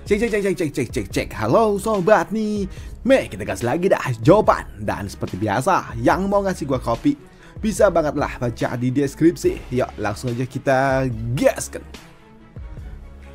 Cek. Halo sobat nih. Kita gas lagi dah jawaban. Dan seperti biasa, yang mau ngasih gua kopi bisa banget lah baca di deskripsi. Yuk langsung aja kita gaskan.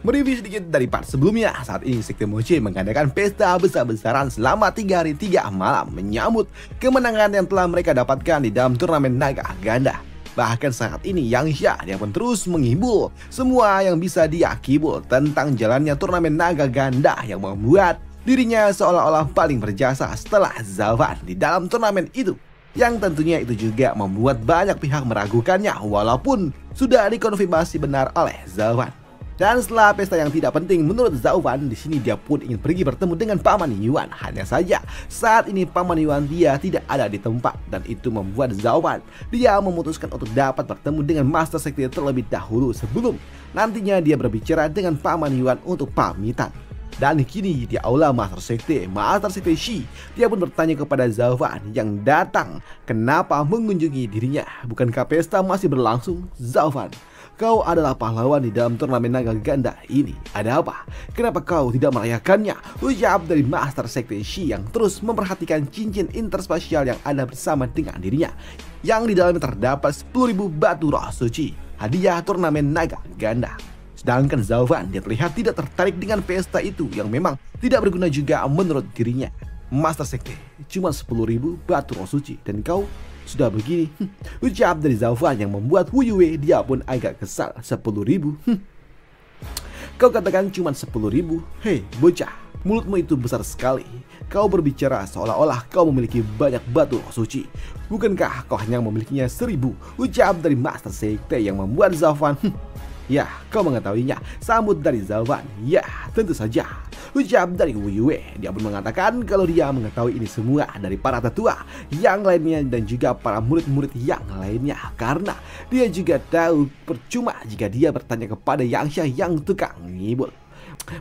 Mereview sedikit dari part sebelumnya. Saat ini Sekte Mochi mengadakan pesta besar-besaran selama 3 hari 3 malam menyambut kemenangan yang telah mereka dapatkan di dalam turnamen naga ganda. Bahkan saat ini Yang Xia dia pun terus menghibur semua yang bisa dia kibul tentang jalannya turnamen naga ganda yang membuat dirinya seolah-olah paling berjasa setelah Zhaovan di dalam turnamen itu. Yang tentunya itu juga membuat banyak pihak meragukannya walaupun sudah dikonfirmasi benar oleh Zhaovan. Dan setelah pesta yang tidak penting menurut Zhaovan, di sini dia pun ingin pergi bertemu dengan Paman Yuan. Hanya saja saat ini Paman Yuan dia tidak ada di tempat dan itu membuat Zhaovan dia memutuskan untuk dapat bertemu dengan Master Sekte terlebih dahulu sebelum nantinya dia berbicara dengan Paman Yuan untuk pamitan. Dan kini di aula Master Sekte Shi dia pun bertanya kepada Zhaovan yang datang kenapa mengunjungi dirinya. Bukankah pesta masih berlangsung? Zhaovan, kau adalah pahlawan di dalam turnamen naga ganda ini. Ada apa? Kenapa kau tidak merayakannya? Ucap dari Master Sekte Shi yang terus memperhatikan cincin interspasial yang ada bersama dengan dirinya, yang di dalamnya terdapat 10.000 batu roh suci, hadiah turnamen naga ganda. Sedangkan Zhaovan dia terlihat tidak tertarik dengan pesta itu yang memang tidak berguna juga menurut dirinya. Master Sekte, cuma 10.000 batu roh suci dan kau sudah begini. Ucap dari Zhaovan yang membuat Wu Yue dia pun agak kesal. 10.000? Kau katakan cuma 10.000? Hei bocah, mulutmu itu besar sekali. Kau berbicara seolah-olah kau memiliki banyak batu roh suci. Bukankah kau hanya memilikinya 1.000? Ucap dari Master Sekte yang membuat Zhaovan ya, kau mengetahuinya. Sambut dari Zhaovan. Ya, tentu saja. Ucap dari Wu Yue. Dia pun mengatakan kalau dia mengetahui ini semua dari para tetua yang lainnya dan juga para murid-murid yang lainnya. Karena dia juga tahu percuma jika dia bertanya kepada Yang Xia yang tukang ngibul.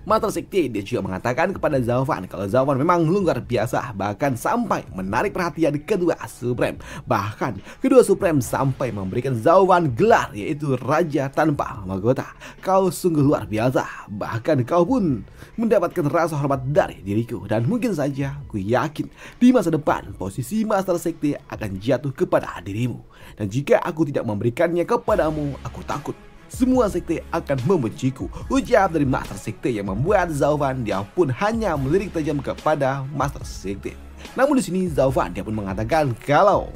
Master Sekte dia juga mengatakan kepada Zhaovan kalau Zhaovan memang luar biasa, bahkan sampai menarik perhatian kedua Supreme. Bahkan kedua Supreme sampai memberikan Zhaovan gelar yaitu Raja Tanpa Mahkota. Kau sungguh luar biasa, bahkan kau pun mendapatkan rasa hormat dari diriku. Dan mungkin saja ku yakin di masa depan posisi Master Sekte akan jatuh kepada dirimu. Dan jika aku tidak memberikannya kepadamu, aku takut semua sekte akan membenciku. Ucap dari Master Sekte yang membuat Zhaovan dia pun hanya melirik tajam kepada Master Sekte. Namun di sini Zhaovan dia pun mengatakan kalau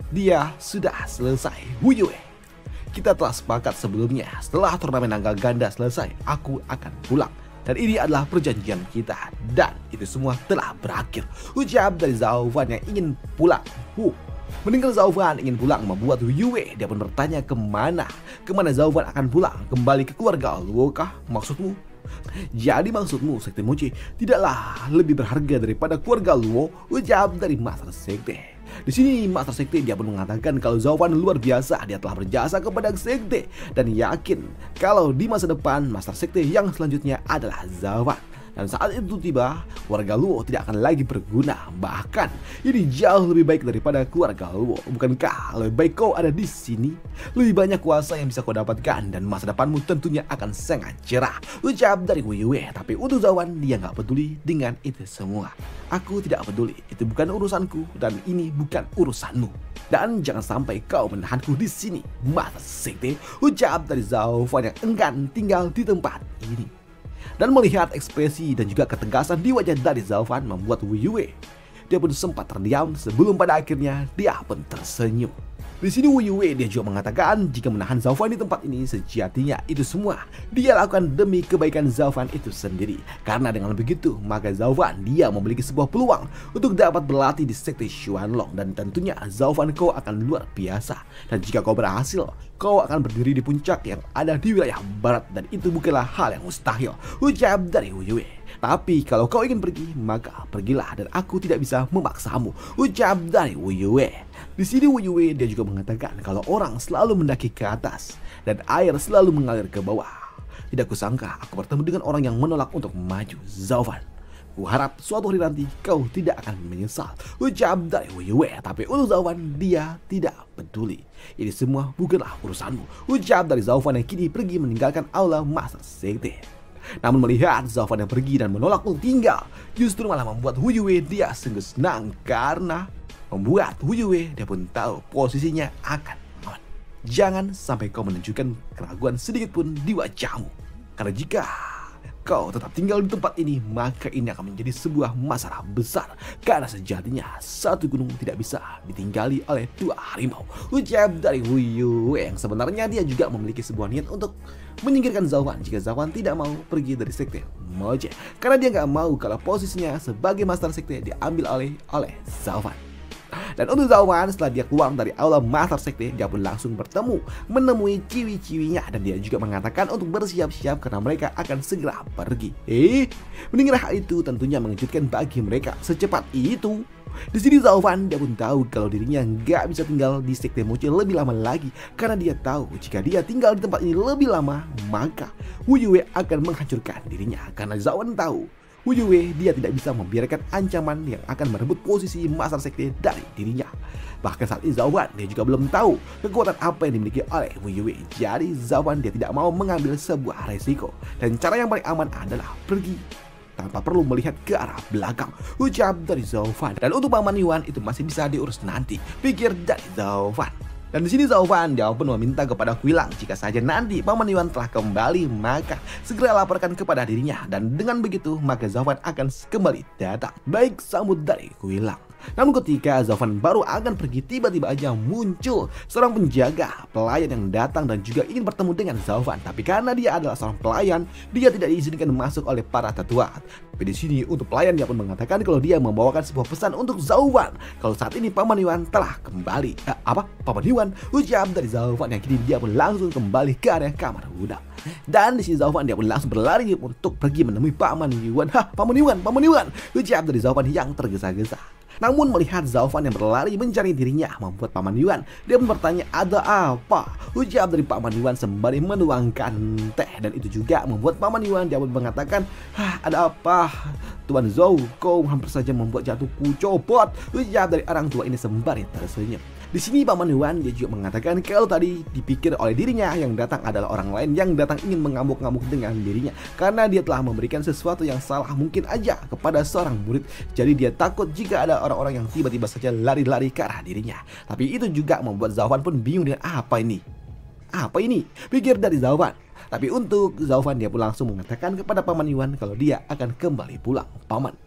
dia sudah selesai. Wu Yue, kita telah sepakat sebelumnya setelah turnamen naga ganda selesai aku akan pulang. Dan ini adalah perjanjian kita dan itu semua telah berakhir. Ucap dari Zhaovan yang ingin pulang. Mendengar Zhaovan ingin pulang membuat Wu Yue dia pun bertanya kemana Zhaovan akan pulang, kembali ke keluarga Luo kah maksudmu? Jadi maksudmu Sekte Mochi tidaklah lebih berharga daripada keluarga Luo? Ucap dari Master Sekte. Di sini Master Sekte dia pun mengatakan kalau Zhaovan luar biasa, dia telah berjasa kepada Sekte dan yakin kalau di masa depan Master Sekte yang selanjutnya adalah Zhaovan. Dan saat itu tiba, keluarga Luo tidak akan lagi berguna. Bahkan ini jauh lebih baik daripada keluarga Luo. Bukankah lebih baik kau ada di sini? Lebih banyak kuasa yang bisa kau dapatkan dan masa depanmu tentunya akan sangat cerah. Ucap dari Wu Yue. Tapi untuk Zhaovan dia nggak peduli dengan itu semua. Aku tidak peduli. Itu bukan urusanku dan ini bukan urusanmu. Dan jangan sampai kau menahanku di sini, Master Sekte. Ucap dari Zhaovan yang enggan tinggal di tempat ini. Dan melihat ekspresi dan juga ketegasan di wajah dari Zhaovan membuat Wu Yue dia pun sempat terdiam sebelum pada akhirnya dia pun tersenyum. Di sini Wu Yue dia juga mengatakan jika menahan Zhaovan di tempat ini sejatinya itu semua dia lakukan demi kebaikan Zhaovan itu sendiri. Karena dengan begitu maka Zhaovan dia memiliki sebuah peluang untuk dapat berlatih di Sekte Xuanlong. Dan tentunya Zhaovan kau akan luar biasa. Dan jika kau berhasil, kau akan berdiri di puncak yang ada di wilayah barat dan itu bukanlah hal yang mustahil. Ucap dari Wu Yue. Tapi kalau kau ingin pergi, maka pergilah dan aku tidak bisa memaksamu. Ucap dari Wu Yue. Di sini Wu Yue dia juga mengatakan kalau orang selalu mendaki ke atas dan air selalu mengalir ke bawah. Tidak kusangka aku bertemu dengan orang yang menolak untuk maju. Zhaovan, kuharap suatu hari nanti kau tidak akan menyesal. Ucap dari Wu Yue. Tapi untuk Zhaovan dia tidak peduli. Ini semua bukanlah urusanmu. Ucap dari Zhaovan yang kini pergi meninggalkan aula Master Sekte. Namun melihat Zhaofan yang pergi dan menolak untuk tinggal, justru malah membuat Hu Yue dia sungguh senang karena membuat Hu Yue dia pun tahu posisinya akan aman. Jangan sampai kau menunjukkan keraguan sedikit pun di wajahmu. Karena jika kau tetap tinggal di tempat ini, maka ini akan menjadi sebuah masalah besar. Karena sejatinya satu gunung tidak bisa ditinggali oleh dua harimau. Ucap dari Hu Yue yang sebenarnya dia juga memiliki sebuah niat untuk menyingkirkan Zhaofan jika Zhaofan tidak mau pergi dari sekte Moje. Karena dia nggak mau kalau posisinya sebagai master sekte diambil oleh Zhaofan. Dan untuk Zhaofan, setelah dia keluar dari aula master sekte, dia pun langsung menemui ciwi-ciwinya, dan dia juga mengatakan untuk bersiap-siap karena mereka akan segera pergi. Mendengar hal itu tentunya mengejutkan bagi mereka. Secepat itu, di sini Zhaofan dia pun tahu kalau dirinya nggak bisa tinggal di sekte Moche lebih lama lagi, karena dia tahu jika dia tinggal di tempat ini lebih lama, maka Hu Yue akan menghancurkan dirinya. Karena Zhaofan tahu Hu Yue dia tidak bisa membiarkan ancaman yang akan merebut posisi master sekte dari dirinya. Bahkan saat ini Zhaofan dia juga belum tahu kekuatan apa yang dimiliki oleh Hu Yue. Jadi Zhaofan dia tidak mau mengambil sebuah resiko, dan cara yang paling aman adalah pergi tanpa perlu melihat ke arah belakang. Ucap dari Zhaofan. Dan untuk Paman Yuan itu masih bisa diurus nanti, pikir dari Zhaofan. Dan di sini Zhaofan dia pun meminta kepada Quilang jika saja nanti Paman Yuan telah kembali, maka segera laporkan kepada dirinya, dan dengan begitu maka Zhaofan akan kembali datang. Baik sambut dari Quilang. Namun ketika Zhaofan baru akan pergi, tiba-tiba aja muncul seorang penjaga pelayan yang datang dan juga ingin bertemu dengan Zhaofan. Tapi karena dia adalah seorang pelayan, dia tidak diizinkan masuk oleh para tetua. Tapi di sini untuk pelayan dia pun mengatakan kalau dia membawakan sebuah pesan untuk Zhaofan. Kalau saat ini Paman Yuan telah kembali. Paman Yuan? Ucap dari Zhaofan yang kini dia pun langsung kembali ke area kamar budak. Dan di sini Zhaofan dia pun langsung berlari untuk pergi menemui Paman Yuan. Paman Yuan. Ucap dari Zhaofan yang tergesa-gesa. Namun melihat Zhaofan yang berlari mencari dirinya membuat Paman Yuan dia pun bertanya ada apa. Ucap dari Paman Yuan sembari menuangkan teh, dan itu juga membuat Paman Yuan dia pun mengatakan, ada apa Tuan Zhou, kau hampir saja membuat jatuhku copot. Ucap dari orang tua ini sembari tersenyum. Di sini Paman Yuan dia juga mengatakan kalau tadi dipikir oleh dirinya yang datang adalah orang lain yang datang ingin mengamuk-ngamuk dengan dirinya karena dia telah memberikan sesuatu yang salah mungkin aja kepada seorang murid. Jadi dia takut jika ada orang-orang yang tiba-tiba saja lari-lari ke arah dirinya. Tapi itu juga membuat Zhaofan pun bingung dengan apa ini, pikir dari Zhaofan. Tapi untuk Zhaofan dia pun langsung mengatakan kepada Paman Yuan kalau dia akan kembali pulang. Paman,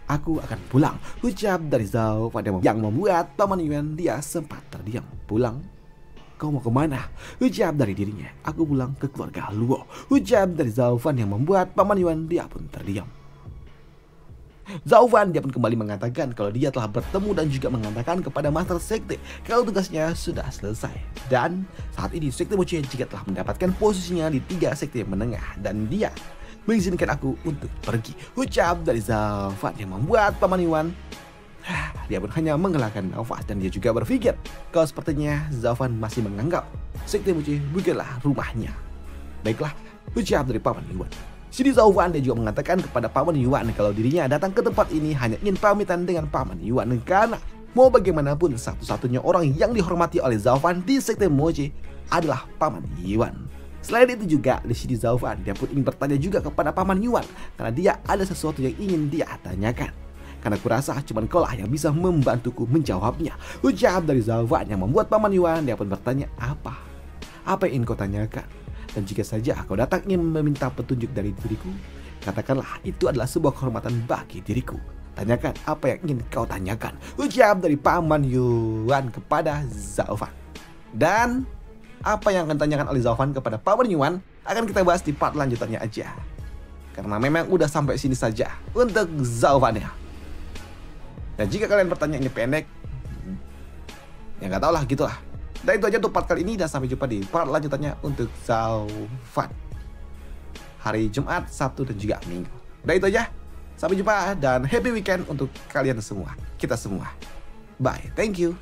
aku akan pulang. Ucap dari Zhaofan yang membuat Paman Yuan dia sempat terdiam. Pulang? Kau mau kemana? Ucap dari dirinya. Aku pulang ke keluarga Luo. Ucap dari Zhaofan yang membuat Paman Yuan dia pun terdiam. Zhaofan dia pun kembali mengatakan kalau dia telah bertemu dan juga mengatakan kepada Master Sekte kalau tugasnya sudah selesai. Dan saat ini Sekte Moche juga telah mendapatkan posisinya di 3 sekte menengah, dan dia mengizinkan aku untuk pergi. Ucap dari Zhaofan yang membuat Paman Yuan dia pun hanya mengelakkan nafas, dan dia juga berpikir kalau sepertinya Zhaofan masih menganggap Sekte Moche bukanlah rumahnya. Baiklah, ucap dari Paman Yuan. Sini Zhaofan dia juga mengatakan kepada Paman Yuan kalau dirinya datang ke tempat ini hanya ingin pamitan dengan Paman Yuan, karena mau bagaimanapun satu-satunya orang yang dihormati oleh Zhaofan di Sekte Moche adalah Paman Yuan. Selain itu juga di sini Zhaofan dia pun ingin bertanya juga kepada Paman Yuan karena dia ada sesuatu yang ingin dia tanyakan. Karena kurasa cuma kau lah yang bisa membantuku menjawabnya. Ucap dari Zhaofan yang membuat Paman Yuan dia pun bertanya apa yang ingin kau tanyakan. Dan jika saja kau datang ingin meminta petunjuk dari diriku, katakanlah itu adalah sebuah kehormatan bagi diriku. Tanyakan apa yang ingin kau tanyakan. Ucap dari Paman Yuan kepada Zhaofan. Dan apa yang akan ditanyakan oleh Zhaofan kepada Paman Yuan akan kita bahas di part lanjutannya aja. Karena memang udah sampai sini saja untuk Zhaofan ya. Dan jika kalian pertanyaannya pendek, ya nggak tau lah gitulah. Dan itu aja untuk part kali ini, dan sampai jumpa di part lanjutannya untuk Zhaofan hari Jumat, Sabtu, dan juga Minggu. Dan itu aja, sampai jumpa dan happy weekend untuk kalian semua, kita semua. Bye, thank you.